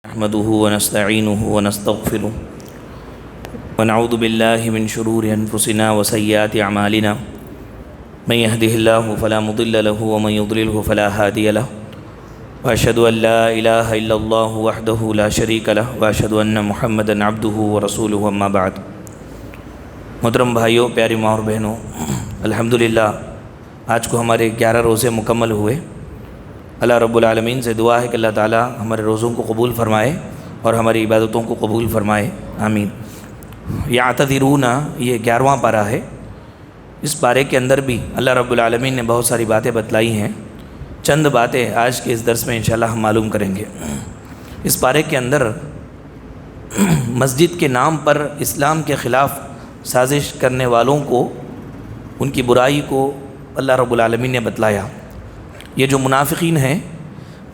نحمده ونستعينه ونستغفره ونعوذ بالله من شرور أنفسنا وسيئات أعمالنا من يهده الله فلا مضل له ومن يضلله فلا هادي له وأشهد أن لا إله إلا الله وحده لا شريك له وأشهد أن محمدا عبده ورسوله أما بعد۔ محترم بھائیوں، پیاری ماں اور بہنوں، الحمدللہ آج کو ہمارے 11 روزے مکمل ہوئے۔ اللہ رب العالمین سے دعا ہے کہ اللہ تعالیٰ ہمارے روزوں کو قبول فرمائے اور ہماری عبادتوں کو قبول فرمائے، آمین۔ یعتذرون، یہ 11واں پارہ ہے۔ اس پارے کے اندر بھی اللہ رب العالمین نے بہت ساری باتیں بتلائی ہیں۔ چند باتیں آج کے اس درس میں انشاءاللہ ہم معلوم کریں گے۔ اس پارے کے اندر مسجد کے نام پر اسلام کے خلاف سازش کرنے والوں کو، ان کی برائی کو اللہ رب العالمین نے بتلایا۔ یہ جو منافقین ہیں،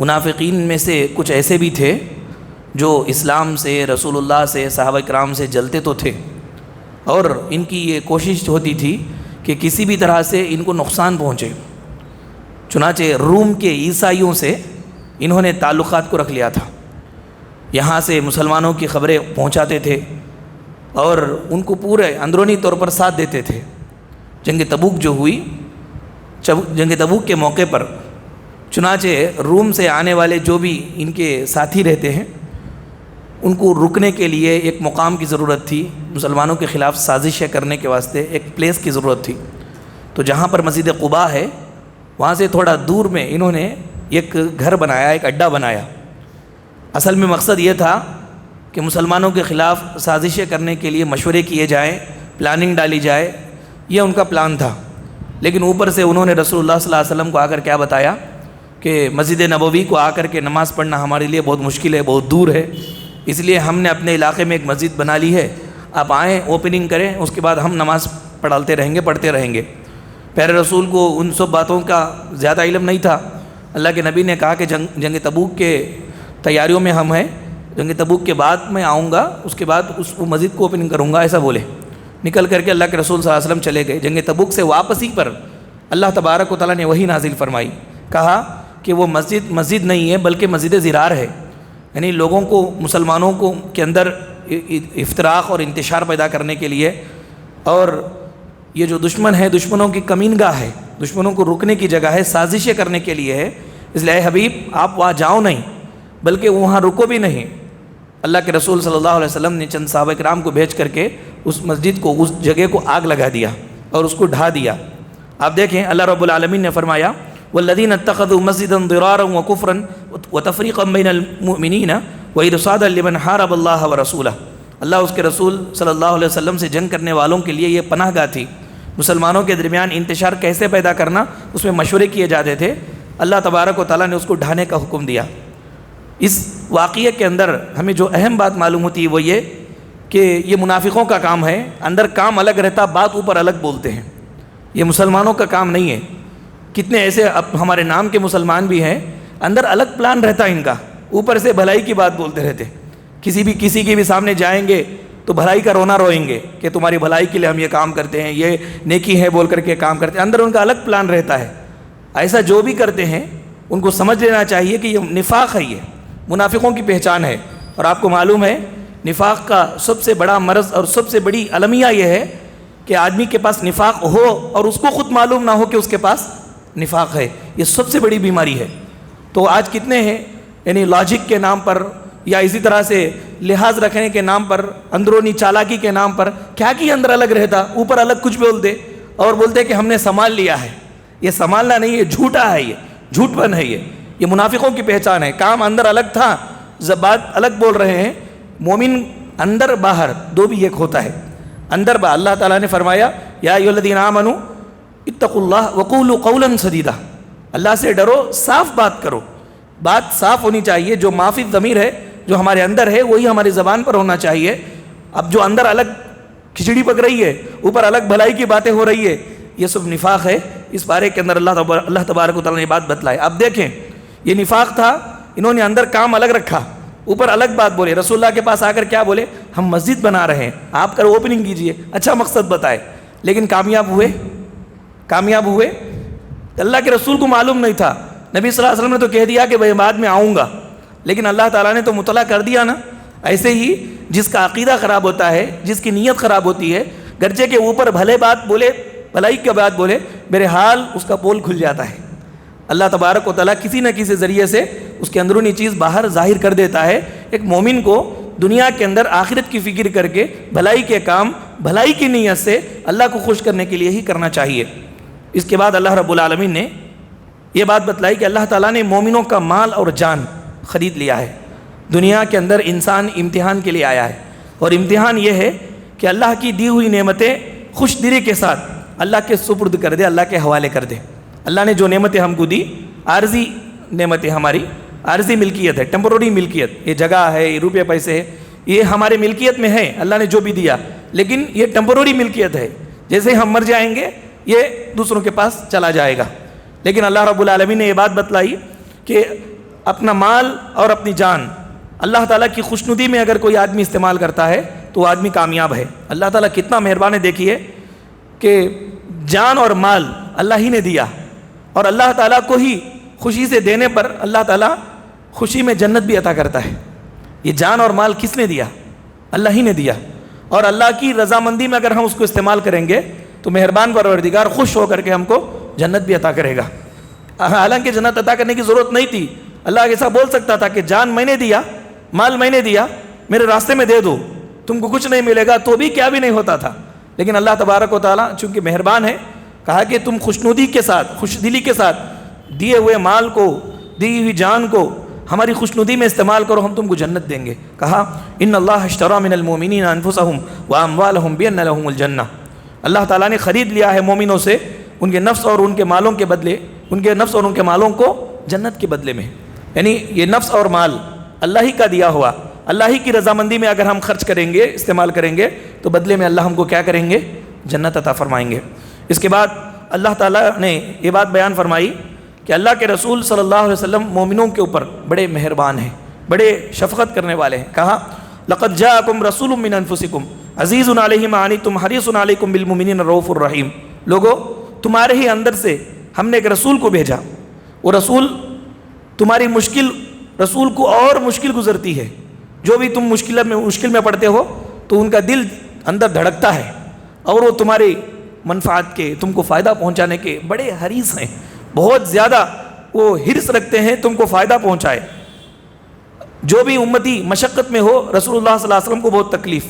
منافقین میں سے کچھ ایسے بھی تھے جو اسلام سے، رسول اللہ سے، صحابہ کرام سے جلتے تو تھے، اور ان کی یہ کوشش ہوتی تھی کہ کسی بھی طرح سے ان کو نقصان پہنچے۔ چنانچہ روم کے عیسائیوں سے انہوں نے تعلقات کو رکھ لیا تھا، یہاں سے مسلمانوں کی خبریں پہنچاتے تھے اور ان کو پورے اندرونی طور پر ساتھ دیتے تھے۔ جنگ تبوک جو ہوئی، جنگ تبوک کے موقع پر چنانچہ روم سے آنے والے جو بھی ان کے ساتھی رہتے ہیں، ان کو رکنے کے لیے ایک مقام کی ضرورت تھی، مسلمانوں کے خلاف سازشیں کرنے کے واسطے ایک پلیس کی ضرورت تھی۔ تو جہاں پر مسجد قباء ہے، وہاں سے تھوڑا دور میں انہوں نے ایک گھر بنایا، ایک اڈا بنایا۔ اصل میں مقصد یہ تھا کہ مسلمانوں کے خلاف سازشیں کرنے کے لیے مشورے کیے جائیں، پلاننگ ڈالی جائے، یہ ان کا پلان تھا۔ لیکن اوپر سے انہوں نے رسول اللہ صلی اللہ علیہ وسلم کو آ کر کیا بتایا کہ مسجد نبوی کو آ کر کے نماز پڑھنا ہمارے لیے بہت مشکل ہے، بہت دور ہے، اس لیے ہم نے اپنے علاقے میں ایک مسجد بنا لی ہے، آپ آئیں، اوپننگ کریں، اس کے بعد ہم نماز پڑھتے رہیں گے۔ پیارے رسول کو ان سب باتوں کا زیادہ علم نہیں تھا۔ اللہ کے نبی نے کہا کہ جنگ تبوک کے تیاریوں میں ہم ہیں، جنگ تبوک کے بعد میں آؤں گا، اس کے بعد اس مسجد کو اوپننگ کروں گا، ایسا بولے۔ نکل کر کے اللہ کے رسول صلی اللہ علیہ وسلم چلے گئے۔ جنگ تبوک سے واپسی پر اللہ تبارک و تعالیٰ نے وحی نازل فرمائی، کہا کہ وہ مسجد نہیں ہے بلکہ مسجد زرار ہے، یعنی لوگوں کو، مسلمانوں کو کے اندر افتراق اور انتشار پیدا کرنے کے لیے، اور یہ جو دشمن ہے، دشمنوں کی کمین گاہ ہے، دشمنوں کو رکنے کی جگہ ہے، سازشیں کرنے کے لیے ہے۔ اس لیے اے حبیب، آپ وہاں جاؤ نہیں، بلکہ وہاں رکو بھی نہیں۔ اللہ کے رسول صلی اللہ علیہ وسلم نے چند صحابہ کرام کو بھیج کر کے اس مسجد کو، اس جگہ کو آگ لگا دیا اور اس کو ڈھا دیا۔ آپ دیکھیں اللہ رب العالمین نے فرمایا والذین اتخذوا مسجدا ضرارا وکفرا وتفریقا بین المؤمنین وارصادا لمن حارب اللہ ورسولہ۔ اللہ اس کے رسول صلی اللہ علیہ وسلم سے جنگ کرنے والوں کے لیے یہ پناہ گاہ تھی۔ مسلمانوں کے درمیان انتشار کیسے پیدا کرنا، اس میں مشورے کیے جاتے تھے۔ اللہ تبارک و تعالیٰ نے اس کو ڈھانے کا حکم دیا۔ اس واقعے کے اندر ہمیں جو اہم بات معلوم ہوتی ہے وہ یہ کہ یہ منافقوں کا کام ہے، اندر کام الگ رہتا، بات اوپر الگ بولتے ہیں۔ یہ مسلمانوں کا کام نہیں ہے۔ کتنے ایسے اب ہمارے نام کے مسلمان بھی ہیں، اندر الگ پلان رہتا ان کا، اوپر سے بھلائی کی بات بولتے رہتے۔ کسی کے بھی سامنے جائیں گے تو بھلائی کا رونا روئیں گے کہ تمہاری بھلائی کے لیے ہم یہ کام کرتے ہیں، یہ نیکی ہے بول کر کے کام کرتے ہیں، اندر ان کا الگ پلان رہتا ہے۔ ایسا جو بھی کرتے ہیں ان کو سمجھ لینا چاہیے کہ یہ نفاق ہے، یہ منافقوں کی پہچان ہے۔ اور آپ کو معلوم ہے نفاق کا سب سے بڑا مرض اور سب سے بڑی المیہ یہ ہے کہ آدمی کے پاس نفاق ہو اور اس کو خود معلوم نہ ہو کہ اس کے پاس نفاق ہے، یہ سب سے بڑی بیماری ہے۔ تو آج کتنے ہیں، یعنی لاجک کے نام پر یا اسی طرح سے لحاظ رکھنے کے نام پر، اندرونی چالاکی کے نام پر کیا کہ اندر الگ رہتا، اوپر الگ کچھ بولتے اور بولتے کہ ہم نے سنبھال لیا ہے۔ یہ سنبھالنا نہیں، یہ جھوٹا ہے، یہ جھوٹ پن ہے، یہ منافقوں کی پہچان ہے۔ کام اندر الگ تھا، زبان الگ بول رہے ہیں۔ مومن اندر باہر دو بھی ایک ہوتا ہے، اندر باہر۔ اللہ تعالیٰ نے فرمایا یا ایھا الذین آمنوا اتقوا اللہ وقولوا قولا سدیدا، اللہ سے ڈرو، صاف بات کرو، بات صاف ہونی چاہیے۔ جو معافی ضمیر ہے، جو ہمارے اندر ہے، وہی ہماری زبان پر ہونا چاہیے۔ اب جو اندر الگ کھچڑی پک رہی ہے، اوپر الگ بھلائی کی باتیں ہو رہی ہے، یہ سب نفاق ہے۔ اس بارے کے اندر اللہ تبارک و تعالیٰ نے بات بتلائی۔ اب دیکھیں یہ نفاق تھا، انہوں نے اندر کام الگ رکھا، اوپر الگ بات بولے۔ رسول اللہ کے پاس آ کر کیا بولے؟ ہم مسجد بنا رہے ہیں، آپ کر اوپننگ کیجئے، اچھا مقصد بتائے۔ لیکن کامیاب ہوئے؟ اللہ کے رسول کو معلوم نہیں تھا۔ نبی صلی اللہ علیہ وسلم نے تو کہہ دیا کہ بعد میں آؤں گا، لیکن اللہ تعالیٰ نے تو مطلع کر دیا نا۔ ایسے ہی جس کا عقیدہ خراب ہوتا ہے، جس کی نیت خراب ہوتی ہے، گرچہ کے اوپر بھلے بات بولے، بھلائی کی بات بولے، بہرحال اس کا پول کھل جاتا ہے۔ اللہ تبارک و تعالیٰ کسی نہ کسی ذریعے سے اس کے اندرونی چیز باہر ظاہر کر دیتا ہے۔ ایک مومن کو دنیا کے اندر آخرت کی فکر کر کے بھلائی کے کام بھلائی کی نیت سے اللہ کو خوش کرنے کے لیے ہی کرنا چاہیے۔ اس کے بعد اللہ رب العالمین نے یہ بات بتلائی کہ اللہ تعالیٰ نے مومنوں کا مال اور جان خرید لیا ہے۔ دنیا کے اندر انسان امتحان کے لیے آیا ہے، اور امتحان یہ ہے کہ اللہ کی دی ہوئی نعمتیں خوش دلی کے ساتھ اللہ کے سپرد کر دے، اللہ کے حوالے کر دے۔ اللہ نے جو نعمتیں ہم کو دی، عارضی نعمتیں، ہماری عارضی ملکیت ہے، ٹیمپرری ملکیت، یہ جگہ ہے، یہ روپے پیسے ہے، یہ ہمارے ملکیت میں ہے، اللہ نے جو بھی دیا، لیکن یہ ٹیمپرری ملکیت ہے۔ جیسے ہم مر جائیں گے یہ دوسروں کے پاس چلا جائے گا۔ لیکن اللہ رب العالمین نے یہ بات بتلائی کہ اپنا مال اور اپنی جان اللہ تعالیٰ کی خوشنودی میں اگر کوئی آدمی استعمال کرتا ہے تو وہ آدمی کامیاب ہے۔ اللہ تعالیٰ کتنا مہربان ہے، دیکھیے کہ جان اور مال اللہ ہی نے دیا، اور اللہ تعالیٰ کو ہی خوشی سے دینے پر اللہ تعالیٰ خوشی میں جنت بھی عطا کرتا ہے۔ یہ جان اور مال کس نے دیا؟ اللہ ہی نے دیا، اور اللہ کی رضامندی میں اگر ہم اس کو استعمال کریں گے تو مہربان پروردگار خوش ہو کر کے ہم کو جنت بھی عطا کرے گا۔ حالانکہ جنت عطا کرنے کی ضرورت نہیں تھی، اللہ ایسا بول سکتا تھا کہ جان میں نے دیا، مال میں نے دیا، میرے راستے میں دے دو، تم کو کچھ نہیں ملے گا، تو بھی کیا بھی نہیں ہوتا تھا۔ لیکن اللہ تبارک و تعالیٰ چونکہ مہربان ہے، کہا کہ تم خوشنودی کے ساتھ، خوش دلی کے ساتھ دیے ہوئے مال کو، دی ہوئی جان کو ہماری خوشنودی میں استعمال کرو، ہم تم کو جنت دیں گے۔ کہا ان اللہ اشتری من المؤمنین انفسهم واموالهم بان لهم الجنہ، اللہ تعالیٰ نے خرید لیا ہے مومنوں سے ان کے نفس اور ان کے مالوں کے بدلے، ان کے نفس اور ان کے مالوں کو جنت کے بدلے میں۔ یعنی یہ نفس اور مال اللہ ہی کا دیا ہوا، اللہ ہی کی رضامندی میں اگر ہم خرچ کریں گے، استعمال کریں گے، تو بدلے میں اللہ ہم کو کیا کریں گے؟ جنت عطا فرمائیں گے۔ اس کے بعد اللہ تعالیٰ نے یہ بات بیان فرمائی کہ اللہ کے رسول صلی اللہ علیہ وسلم مومنوں کے اوپر بڑے مہربان ہیں، بڑے شفقت کرنے والے ہیں۔ کہا لقد جاءکم رسول من انفسکم عزیز علیہ ما عنتم حریص علیکم بالمؤمنین رؤوف الرحیم۔ لوگو، تمہارے ہی اندر سے ہم نے ایک رسول کو بھیجا، وہ رسول تمہاری مشکل، رسول کو اور مشکل گزرتی ہے، جو بھی تم مشکل میں پڑتے ہو تو ان کا دل اندر دھڑکتا ہے، اور وہ تمہاری منفعت کے، تم کو فائدہ پہنچانے کے بڑے حریص ہیں، بہت زیادہ وہ حرص رکھتے ہیں تم کو فائدہ پہنچائے۔ جو بھی امتی مشقت میں ہو، رسول اللہ صلی اللہ علیہ وسلم کو بہت تکلیف،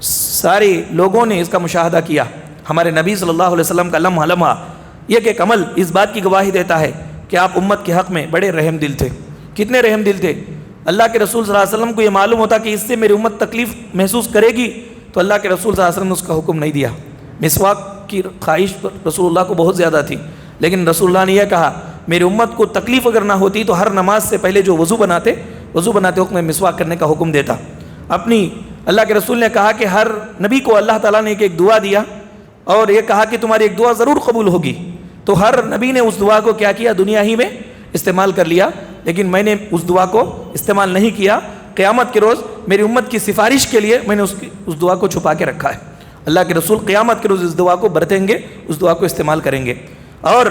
سارے لوگوں نے اس کا مشاہدہ کیا۔ ہمارے نبی صلی اللہ علیہ وسلم کا لمحہ لمحہ یہ کہ عمل اس بات کی گواہی دیتا ہے کہ آپ امت کے حق میں بڑے رحم دل تھے۔ کتنے رحم دل تھے؟ اللہ کے رسول صلی اللہ علیہ وسلم کو یہ معلوم ہوتا کہ اس سے میری امت تکلیف محسوس کرے گی، تو اللہ کے رسول صلی اللہ علیہ وسلم نے اس کا حکم نہیں دیا۔ مسواک کی خواہش رسول اللہ کو بہت زیادہ تھی، لیکن رسول اللہ نے یہ کہا میری امت کو تکلیف اگر نہ ہوتی تو ہر نماز سے پہلے جو وضو بناتے وقت میں مسواک کرنے کا حکم دیتا۔ اپنی اللہ کے رسول نے کہا کہ ہر نبی کو اللہ تعالیٰ نے ایک دعا دیا، اور یہ کہا کہ تمہاری ایک دعا ضرور قبول ہوگی، تو ہر نبی نے اس دعا کو کیا کیا؟ دنیا ہی میں استعمال کر لیا، لیکن میں نے اس دعا کو استعمال نہیں کیا۔ قیامت کے روز میری امت کی سفارش کے لیے میں نے اس دعا کو چھپا کے رکھا ہے۔ اللہ کے رسول قیامت کے روز اس دعا کو برتیں گے، اس دعا کو استعمال کریں گے۔ اور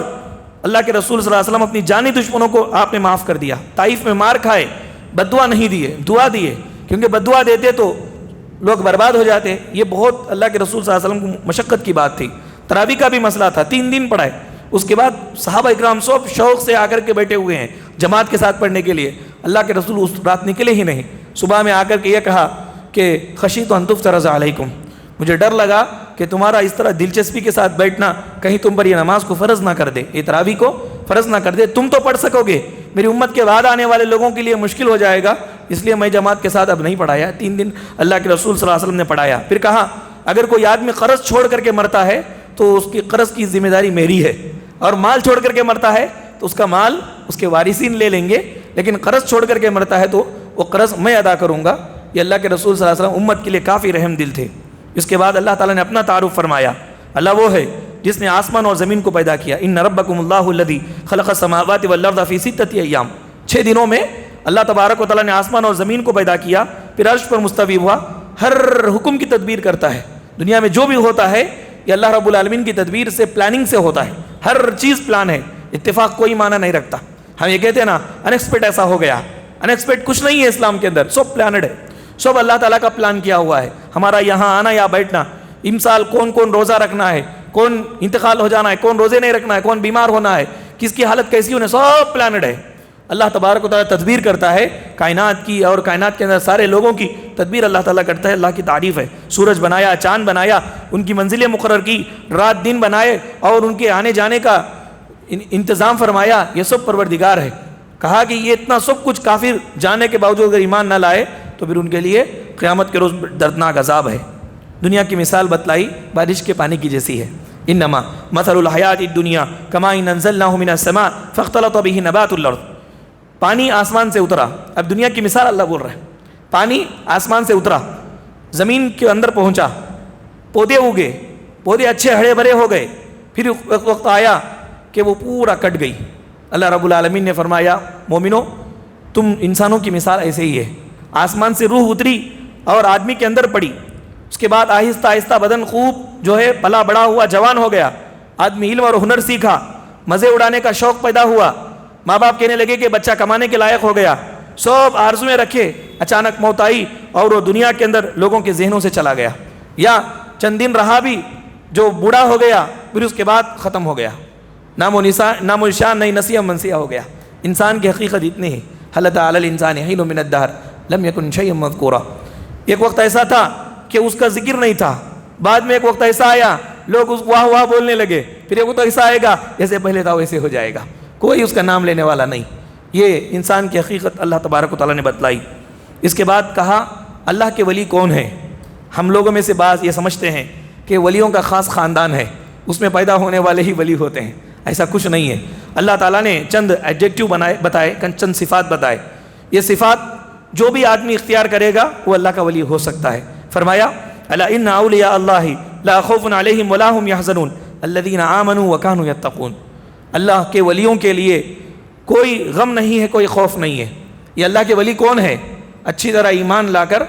اللہ کے رسول صلی اللہ علیہ وسلم اپنی جانی دشمنوں کو آپ نے معاف کر دیا۔ طائف میں مار کھائے، بد دعا نہیں دیے، دعا دیے، کیونکہ بد دعا دیتے تو لوگ برباد ہو جاتے۔ یہ بہت اللہ کے رسول صلی اللہ علیہ وسلم کو مشقت کی بات تھی۔ تراویح کا بھی مسئلہ تھا، 3 دن پڑھائے۔ اس کے بعد صحابہ اکرام سب شوق سے آ کر کے بیٹھے ہوئے ہیں جماعت کے ساتھ پڑھنے کے لیے۔ اللہ کے رسول اس رات نکلے ہی نہیں، صبح میں آ کر کے یہ کہا کہ خشیت ان تفترض علیکم، مجھے ڈر لگا کہ تمہارا اس طرح دلچسپی کے ساتھ بیٹھنا کہیں تم پر یہ نماز کو فرض نہ کر دے، یہ تراویح کو فرض نہ کر دے۔ تم تو پڑھ سکو گے، میری امت کے بعد آنے والے لوگوں کے لیے مشکل ہو جائے گا، اس لیے میں جماعت کے ساتھ اب نہیں پڑھایا۔ 3 دن اللہ کے رسول صلی اللہ علیہ وسلم نے پڑھایا۔ پھر کہا اگر کوئی آدمی قرض چھوڑ کر کے مرتا ہے تو اس کی قرض کی ذمہ داری میری ہے، اور مال چھوڑ کر کے مرتا ہے تو اس کا مال اس کے وارثین لے لیں گے، لیکن قرض چھوڑ کر کے مرتا ہے تو وہ قرض میں ادا کروں گا۔ یہ اللہ کے رسول صلی اللہ علیہ وسلم امت کے لیے کافی رحم دل تھے۔ اس کے بعد اللہ تعالیٰ نے اپنا تعارف فرمایا، اللہ وہ ہے جس نے آسمان اور زمین کو پیدا کیا۔ ان ربکم اللہ الذی خلق السماوات والارض فی 6 ایام، 6 دنوں میں اللہ تبارک و تعالیٰ نے آسمان اور زمین کو پیدا کیا، پھر عرش پر مستوی ہوا، ہر حکم کی تدبیر کرتا ہے۔ دنیا میں جو بھی ہوتا ہے یہ اللہ رب العالمین کی تدبیر سے، پلاننگ سے ہوتا ہے، ہر چیز پلان ہے، اتفاق کوئی معنی نہیں رکھتا۔ ہم یہ کہتے ہیں نا انیکسپیکٹ ایسا ہو گیا، انیکسپیکٹ کچھ نہیں ہے اسلام کے اندر، سب پلانڈ ہے، سب اللہ تعالیٰ کا پلان کیا ہوا ہے. ہمارا یہاں آنا یا بیٹھنا، امسال کون کون روزہ رکھنا ہے، کون انتقال ہو جانا ہے، کون روزے نہیں رکھنا ہے، کون بیمار ہونا ہے، کس کی حالت کیسی ہونا ہے، سب پلانڈ ہے. اللہ تبارک و تعالیٰ تدبیر کرتا ہے کائنات کی، اور کائنات کے اندر سارے لوگوں کی تدبیر اللہ تعالیٰ کرتا ہے. اللہ کی تعریف ہے. سورج بنایا، چاند بنایا، ان کی منزلیں مقرر کی، رات دن بنائے اور ان کے آنے جانے کا انتظام فرمایا. یہ سب پروردگار ہے. کہا کہ یہ اتنا سب کچھ کافر جانے کے باوجود اگر ایمان نہ لائے تو پھر ان کے لیے قیامت کے روز دردناک عذاب ہے. دنیا کی مثال بتلائی بارش کے پانی کی جیسی ہے. انما مثل الحیات الدنیا کماء انزلناه من السماء فاختلط به نبات الارض. پانی آسمان سے اترا. اب دنیا کی مثال اللہ بول رہا ہے. پانی آسمان سے اترا، زمین کے اندر پہنچا، پودے اگے، پودے اچھے ہرے بھرے ہو گئے. پھر ایک وقت آیا کہ وہ پورا کٹ گئی. اللہ رب العالمین نے فرمایا مومنو تم انسانوں کی مثال ایسے ہی ہے. آسمان سے روح اتری اور آدمی کے اندر پڑی، اس کے بعد آہستہ آہستہ بدن خوب جو ہے پلا بڑا ہوا، جوان ہو گیا. آدمی علم اور ہنر سیکھا، مزے اڑانے کا شوق پیدا ہوا. ماں باپ کہنے لگے کہ بچہ کمانے کے لائق ہو گیا. سب آرزویں رکھے، اچانک موت آئی اور وہ دنیا کے اندر لوگوں کے ذہنوں سے چلا گیا. یا چند دن رہا بھی، جو بوڑھا ہو گیا پھر اس کے بعد ختم ہو گیا، نام و نشان نہیں، نسیہ منسیہ ہو گیا. انسان کی حقیقت اتنی ہے. هل اتى على الانسان حين من الدهر لم يكن شيئا مذكورا. ایک وقت ایسا تھا کہ اس کا ذکر نہیں تھا، بعد میں ایک وقت ایسا آیا لوگ اس واہ واہ بولنے لگے. پھر ایک وقت ایسا آئے گا جیسے پہلے تھا ویسے ہو جائے گا، کوئی اس کا نام لینے والا نہیں. یہ انسان کی حقیقت اللہ تبارک و تعالیٰ نے بتلائی. اس کے بعد کہا اللہ کے ولی کون ہیں. ہم لوگوں میں سے بعض یہ سمجھتے ہیں کہ ولیوں کا خاص خاندان ہے، اس میں پیدا ہونے والے ہی ولی ہوتے ہیں. ایسا کچھ نہیں ہے. اللہ تعالیٰ نے چند ایڈجیکٹیو بتائے، چند صفات بتائے. یہ صفات جو بھی آدمی اختیار کرے گا وہ اللہ کا ولی ہو سکتا ہے. فرمایا الا ان اولیاء اللہ لا خوف علیہم ولا هم يحزنون الذین آمنوا وکانوا یتقون. اللہ کے ولیوں کے لیے کوئی غم نہیں ہے، کوئی خوف نہیں ہے. یہ اللہ کے ولی کون ہے؟ اچھی طرح ایمان لا کر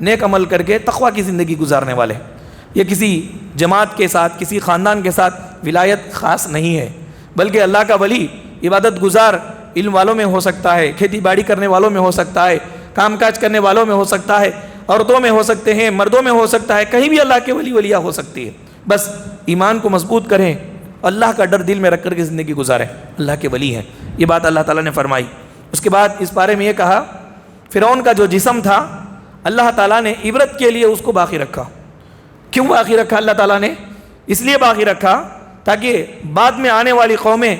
نیک عمل کر کے تقوی کی زندگی گزارنے والے. یہ کسی جماعت کے ساتھ، کسی خاندان کے ساتھ ولایت خاص نہیں ہے، بلکہ اللہ کا ولی عبادت گزار علم والوں میں ہو سکتا ہے، کھیتی باڑی کرنے والوں میں ہو سکتا ہے، کام کاج کرنے والوں میں ہو سکتا ہے، عورتوں میں ہو سکتے ہیں، مردوں میں ہو سکتا ہے، کہیں بھی اللہ کے ولی ولیہ ہو سکتی ہے. بس ایمان کو مضبوط کریں، اللہ کا ڈر دل میں رکھ کر کے زندگی گزاریں، اللہ کے ولی ہیں. یہ بات اللہ تعالیٰ نے فرمائی. اس کے بعد اس بارے میں یہ کہا فرعون کا جو جسم تھا اللہ تعالیٰ نے عبرت کے لیے اس کو باقی رکھا. کیوں باقی رکھا اللہ تعالیٰ نے؟ اس لیے باقی رکھا تاکہ بعد میں آنے والی قومیں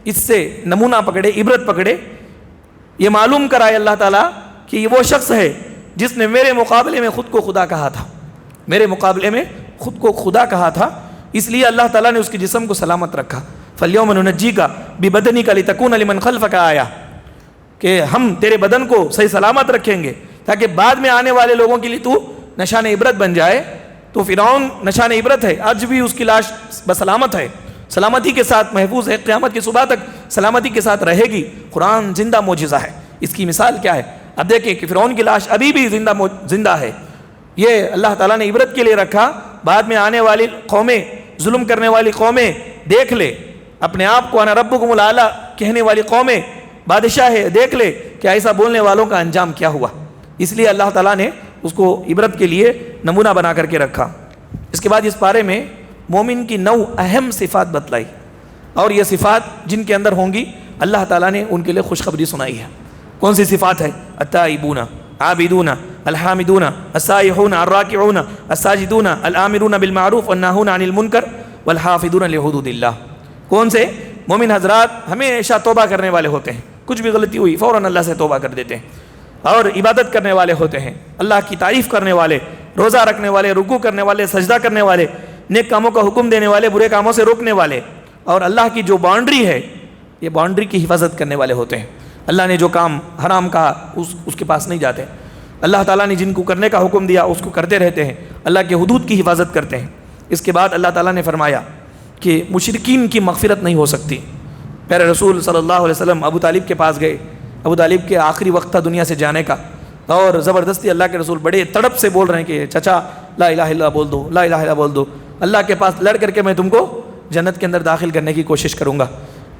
اس سے نمونہ پکڑے، عبرت پکڑے. یہ معلوم کرائے اللہ تعالیٰ کہ یہ وہ شخص ہے جس نے میرے مقابلے میں خود کو خدا کہا تھا، میرے مقابلے میں خود کو خدا کہا تھا. اس لیے اللہ تعالیٰ نے اس کے جسم کو سلامت رکھا. فَالْيَوْمَ نُنَجِّيكَ بِبَدَنِكَ لِتَكُونَ لِمَنْ خَلْفَكَ آیَةً، کہ ہم تیرے بدن کو صحیح سلامت رکھیں گے تاکہ بعد میں آنے والے لوگوں کے لیے تو نشان عبرت بن جائے. تو فرعون نشان عبرت ہے، آج بھی اس کی لاش بسلامت ہے، سلامتی کے ساتھ محفوظ ہے، قیامت کی صبح تک سلامتی کے ساتھ رہے گی. قرآن زندہ معجزہ ہے. اس کی مثال کیا ہے؟ اب دیکھیں کہ فرعون کی لاش ابھی بھی زندہ ہے. یہ اللہ تعالیٰ نے عبرت کے لیے رکھا. بعد میں آنے والی قومیں، ظلم کرنے والی قومیں دیکھ لے، اپنے آپ کو انا ربکم الاعلی کہنے والی قومیں، بادشاہ ہے، دیکھ لے کہ ایسا بولنے والوں کا انجام کیا ہوا. اس لیے اللہ تعالیٰ نے اس کو عبرت کے لیے نمونہ بنا کر کے رکھا. اس کے بعد اس بارے میں مومن کی 9 اہم صفات بتلائی، اور یہ صفات جن کے اندر ہوں گی اللہ تعالیٰ نے ان کے لیے خوشخبری سنائی ہے. کون سی صفات ہے؟ التائبون، عابدون، الحامدون، السائحون، الراکعون، الساجدون، الآمرون بالمعروف والناہون عن المنکر والحافظون لحدود اللہ. کون سے؟ مومن حضرات ہمیشہ توبہ کرنے والے ہوتے ہیں. کچھ بھی غلطی ہوئی فوراً اللہ سے توبہ کر دیتے ہیں، اور عبادت کرنے والے ہوتے ہیں، اللہ کی تعریف کرنے والے، روزہ رکھنے والے، رکوع کرنے والے، سجدہ کرنے والے، نیک کاموں کا حکم دینے والے، برے کاموں سے روکنے والے، اور اللہ کی جو باؤنڈری ہے یہ باؤنڈری کی حفاظت کرنے والے ہوتے ہیں. اللہ نے جو کام حرام کہا اس کے پاس نہیں جاتے. اللہ تعالیٰ نے جن کو کرنے کا حکم دیا اس کو کرتے رہتے ہیں، اللہ کے حدود کی حفاظت کرتے ہیں. اس کے بعد اللہ تعالیٰ نے فرمایا کہ مشرکین کی مغفرت نہیں ہو سکتی. پیارے رسول صلی اللہ علیہ وسلم ابو طالب کے پاس گئے. ابو طالب کے آخری وقت تھا دنیا سے جانے کا، اور زبردستی اللہ کے رسول بڑے تڑپ سے بول رہے ہیں کہ چچا لا الہ الا اللہ بول دو، لا الہ الا اللہ بول دو، اللہ کے پاس لڑ کر کے میں تم کو جنت کے اندر داخل کرنے کی کوشش کروں گا.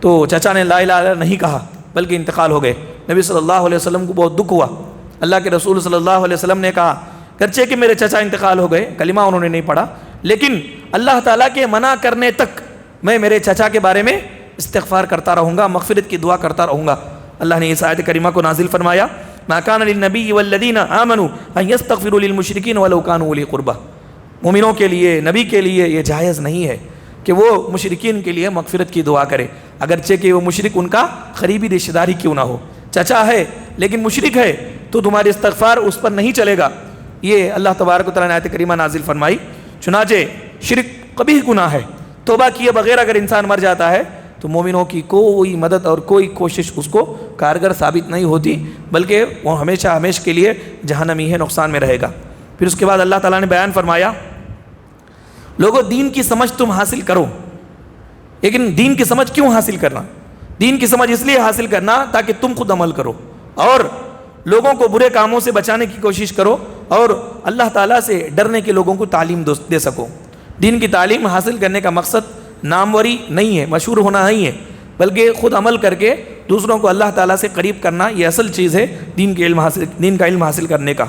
تو چچا نے لا الہ الا اللہ نہیں کہا بلکہ انتقال ہو گئے. نبی صلی اللہ علیہ وسلم کو بہت دکھ ہوا. اللہ کے رسول صلی اللہ علیہ وسلم نے کہا گرچہ کہ میرے چچا انتقال ہو گئے, کلمہ انہوں نے نہیں پڑھا, لیکن اللہ تعالیٰ کے منع کرنے تک میں میرے چچا کے بارے میں استغفار کرتا رہوں گا, مغفرت کی دعا کرتا رہوں گا. اللہ نے اس آیت کریمہ کو نازل فرمایا, ما کان للنبی والذین آمنوا ان یستغفروا للمشرکین ولو کانوا اولی قربہ. مومنوں کے لیے, نبی کے لیے یہ جائز نہیں ہے کہ وہ مشرکین کے لیے مغفرت کی دعا کرے, اگرچہ کہ وہ مشرک ان کا قریبی رشتہ داری کیوں نہ ہو. چچا ہے لیکن مشرک ہے تو تمہاری استغفار اس پر نہیں چلے گا. یہ اللہ تبارک و تعالیٰ نے آیت کریمہ نازل فرمائی. چنانچہ شرک قبیح گناہ ہے, توبہ کیے بغیر اگر انسان مر جاتا ہے تو مومنوں کی کوئی مدد اور کوئی کوشش اس کو کارگر ثابت نہیں ہوتی, بلکہ وہ ہمیشہ کے لیے جہنمی ہے, نقصان میں رہے گا. پھر اس کے بعد اللہ تعالیٰ نے بیان فرمایا, لوگوں دین کی سمجھ تم حاصل کرو. لیکن دین کی سمجھ کیوں حاصل کرنا؟ دین کی سمجھ اس لیے حاصل کرنا تاکہ تم خود عمل کرو اور لوگوں کو برے کاموں سے بچانے کی کوشش کرو اور اللہ تعالیٰ سے ڈرنے کے لوگوں کو تعلیم دے سکو. دین کی تعلیم حاصل کرنے کا مقصد ناموری نہیں ہے, مشہور ہونا نہیں ہے, بلکہ خود عمل کر کے دوسروں کو اللہ تعالیٰ سے قریب کرنا, یہ اصل چیز ہے دین کا علم حاصل کرنے کا.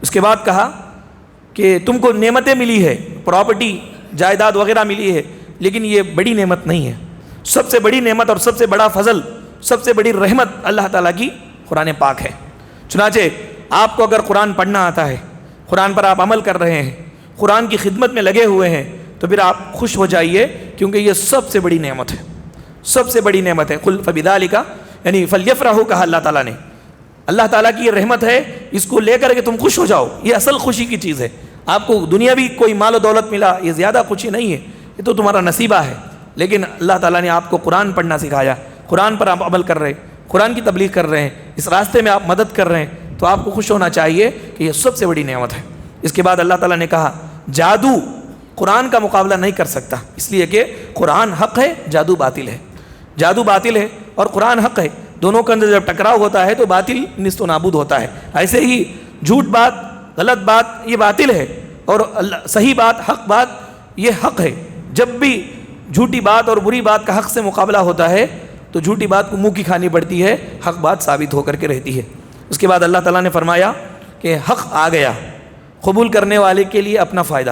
اس کے بعد کہا کہ تم کو نعمتیں ملی ہے, پراپرٹی جائیداد وغیرہ ملی ہے, لیکن یہ بڑی نعمت نہیں ہے. سب سے بڑی نعمت اور سب سے بڑا فضل, سب سے بڑی رحمت اللہ تعالیٰ کی قرآن پاک ہے. چنانچہ آپ کو اگر قرآن پڑھنا آتا ہے, قرآن پر آپ عمل کر رہے ہیں, قرآن کی خدمت میں لگے ہوئے ہیں, تو پھر آپ خوش ہو جائیے, کیونکہ یہ سب سے بڑی نعمت ہے, سب سے بڑی نعمت ہے. قل فبذالک یعنی فلیفرحوا کہا اللہ تعالیٰ نے. اللہ تعالیٰ کی یہ رحمت ہے, اس کو لے کر کے تم خوش ہو جاؤ, یہ اصل خوشی کی چیز ہے. آپ کو دنیاوی کوئی مال و دولت ملا, یہ زیادہ خوشی نہیں ہے, یہ تو تمہارا نصیبہ ہے. لیکن اللہ تعالیٰ نے آپ کو قرآن پڑھنا سکھایا, قرآن پر آپ عمل کر رہے ہیں, قرآن کی تبلیغ کر رہے ہیں, اس راستے میں آپ مدد کر رہے ہیں, تو آپ کو خوش ہونا چاہیے کہ یہ سب سے بڑی نعمت ہے. اس کے بعد اللہ تعالیٰ نے کہا جادو قرآن کا مقابلہ نہیں کر سکتا, اس لیے کہ قرآن حق ہے, جادو باطل ہے. جادو باطل ہے اور قرآن حق ہے, دونوں کے اندر جب ٹکراؤ ہوتا ہے تو باطل نیست و نابود ہوتا ہے. ایسے ہی جھوٹ بات, غلط بات یہ باطل ہے, اور صحیح بات, حق بات یہ حق ہے. جب بھی جھوٹی بات اور بری بات کا حق سے مقابلہ ہوتا ہے تو جھوٹی بات کو منہ کی کھانی پڑتی ہے, حق بات ثابت ہو کر کے رہتی ہے. اس کے بعد اللہ تعالیٰ نے فرمایا کہ حق آ گیا, قبول کرنے والے کے لیے اپنا فائدہ,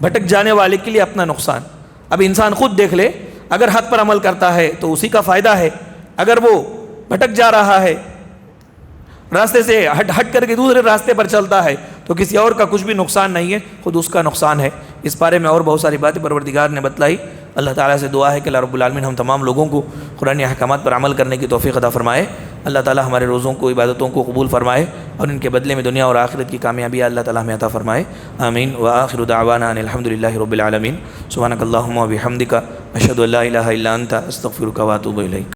بھٹک جانے والے کے لیے اپنا نقصان. اب انسان خود دیکھ لے, اگر حق پر عمل کرتا ہے تو اسی کا فائدہ ہے, اگر وہ بھٹک جا رہا ہے, راستے سے ہٹ کر کے دوسرے راستے پر چلتا ہے, تو کسی اور کا کچھ بھی نقصان نہیں ہے, خود اس کا نقصان ہے. اس بارے میں اور بہت ساری باتیں پروردگار نے بتلائی. اللہ تعالیٰ سے دعا ہے کہ اللہ رب العالمین ہم تمام لوگوں کو قرآن احکامات پر عمل کرنے کی توفیق عطا فرمائے. اللہ تعالیٰ ہمارے روزوں کو, عبادتوں کو قبول فرمائے, اور ان کے بدلے میں دنیا اور آخرت کی کامیابی اللہ تعالیٰ ہمیں عطا فرمائے. آمین. وآخر دعوانا ان الحمدللہ رب العالمین. سبحانک اللہم و بحمدک اشہد ان لا الہ الا انت استغفرک و اتوب الیک.